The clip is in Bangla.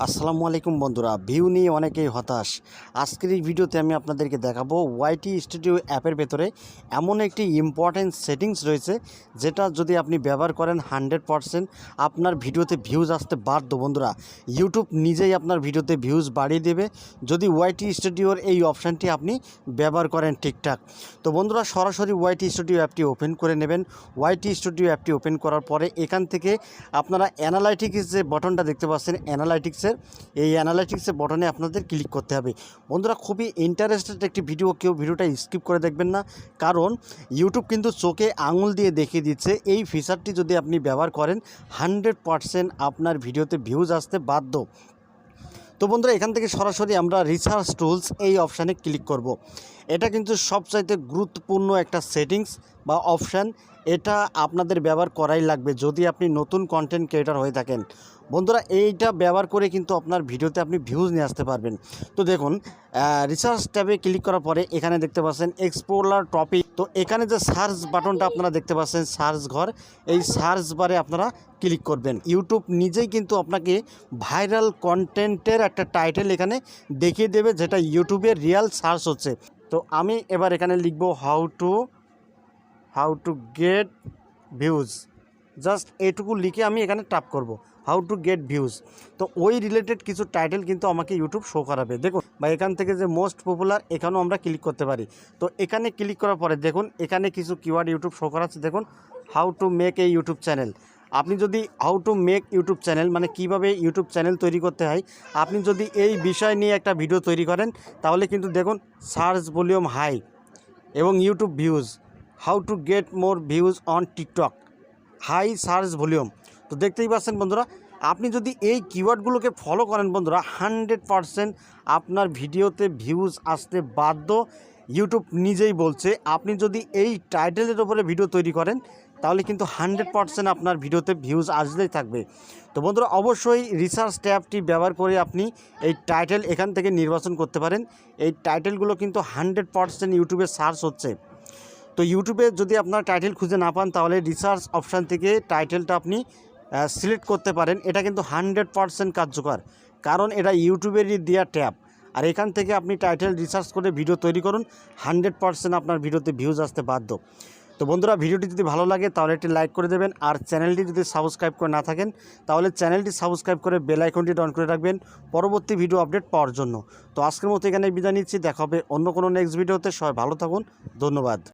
আসসালামু আলাইকুম বন্ধুরা, ভিউ নিয়ে অনেকেই হতাশ। আজকের এই ভিডিওতে আমি আপনাদেরকে দেখাবো ওয়াইটি স্টুডিও অ্যাপের ভেতরে এমন একটি ইম্পর্ট্যান্ট সেটিংস রয়েছে যেটা যদি আপনি ব্যবহার করেন 100% আপনার ভিডিওতে ভিউজ আসতে বাধ্য। বন্ধুরা, ইউটিউব নিজেই আপনার ভিডিওতে ভিউজ বাড়িয়ে দেবে যদি ওয়াইটি স্টুডিওর এই অপশানটি আপনি ব্যবহার করেন ঠিকঠাক। তো বন্ধুরা, সরাসরি ওয়াইটি স্টুডিও অ্যাপটি ওপেন করে নেবেন। ওয়াইটি স্টুডিও অ্যাপটি ওপেন করার পরে এখান থেকে আপনারা অ্যানালাইটিক্স যে বাটনটা দেখতে পাচ্ছেন, এই অ্যানালাইটিক্সের বটনে আপনাদের ক্লিক করতে হবে। বন্ধুরা, খুবই ইন্টারেস্টেড একটি ভিডিও, কেউ ভিডিওটা স্কিপ করে দেখবেন না, কারণ ইউটিউব কিন্তু চোখে আঙুল দিয়ে দেখিয়ে দিচ্ছে এই ফিচারটি যদি আপনি ব্যবহার করেন 100% আপনার ভিডিওতে ভিউজ আসতে বাধ্য। তো বন্ধুরা, এখান থেকে সরাসরি আমরা রিসার্চ টুলস এই অপশানে ক্লিক করব। এটা কিন্তু সবচাইতে গুরুত্বপূর্ণ একটা সেটিংস বা অপশান। এটা আপনাদের ব্যবহার করাই লাগবে যদি আপনি নতুন কন্টেন্ট ক্রিয়েটর হয়ে থাকেন। বন্ধুরা, এইটা ব্যবহার করে কিন্তু আপনার ভিডিওতে আপনি ভিউজ নিয়ে আসতে পারবেন। তো দেখুন, রিসার্চ ট্যাবে ক্লিক করার পরে এখানে দেখতে পাচ্ছেন এক্সপ্লোরার টপিক। তো এখানে যে সার্চ বাটনটা আপনারা দেখতে পাচ্ছেন, সার্চ ঘর, এই সার্চ বারে আপনারা ক্লিক করবেন। ইউটিউব নিজেই কিন্তু আপনাকে ভাইরাল কন্টেন্টের একটা টাইটেল এখানে দেখিয়ে দেবে, যেটা ইউটিউবের রিয়াল সার্চ হচ্ছে। তো আমি এবার এখানে লিখব how to gate views. Just এটুকু লিখে আমি এখানে টাপ করব, হাউ টু গেট ভিউজ। তো ওই রিলেটেড কিছু টাইটেল কিন্তু আমাকে ইউটিউব শো করাবে। দেখুন, বা এখান থেকে যে মোস্ট পপুলার, এখানেও আমরা ক্লিক করতে পারি। তো এখানে ক্লিক করার পরে দেখুন এখানে কিছু কিওয়ার্ড ইউটিউব শো করাচ্ছে। দেখুন, how to make a YouTube channel. আপনি যদি how to make YouTube channel মানে কিভাবে ইউটিউব চ্যানেল তৈরি করতে হয়, আপনি যদি এই বিষয় নিয়ে একটা ভিডিও তৈরি করেন, তাহলে কিন্তু দেখুন সার্চ ভলিউম হাই এবং YouTube views, how to get more views on TikTok, high search volume. তো দেখতেই পাচ্ছেন বন্ধুরা, আপনি যদি এই কিওয়ার্ডগুলোকে ফলো করেন বন্ধুরা, 100% আপনার ভিডিওতে ভিউজ আসতে বাধ্য। ইউটিউব নিজেই বলছে আপনি যদি এই টাইটেলের ওপরে ভিডিও তৈরি করেন তাহলে কিন্তু 100% আপনার ভিডিওতে ভিউজ আসলেই থাকবে। তো বন্ধুরা, অবশ্যই রিসার্চ ট্যাবটি ব্যবহার করে আপনি এই টাইটেল এখান থেকে নির্বাচন করতে পারেন। এই টাইটেলগুলো কিন্তু 100% ইউটিউবে সার্চ হচ্ছে। তো ইউটিউবে যদি আপনার টাইটেল খুঁজে না পান, তাহলে রিসার্চ অপশান থেকে টাইটেলটা আপনি সিলেক্ট করতে পারেন। এটা কিন্তু 100% কার্যকর, কারণ এটা ইউটিউবেরই দেওয়া ট্যাব। আর এখান থেকে আপনি টাইটেল রিসার্চ করে ভিডিও তৈরি করুন, 100% আপনার ভিডিওতে ভিউজ আসতে বাধ্য। তো বন্ধুরা, ভিডিওটি যদি ভালো লাগে তাহলে একটি লাইক করে দেবেন, আর চ্যানেলটি যদি সাবস্ক্রাইব করে না থাকেন তাহলে চ্যানেলটি সাবস্ক্রাইব করে বেল আইকনটি অন করে রাখবেন পরবর্তী ভিডিও আপডেট পাওয়ার জন্য। তো আজকের মতো এখানে বিদায় নিচ্ছি, দেখা হবে অন্য কোনো নেক্সট ভিডিওতে। সবাই ভালো থাকুন, ধন্যবাদ।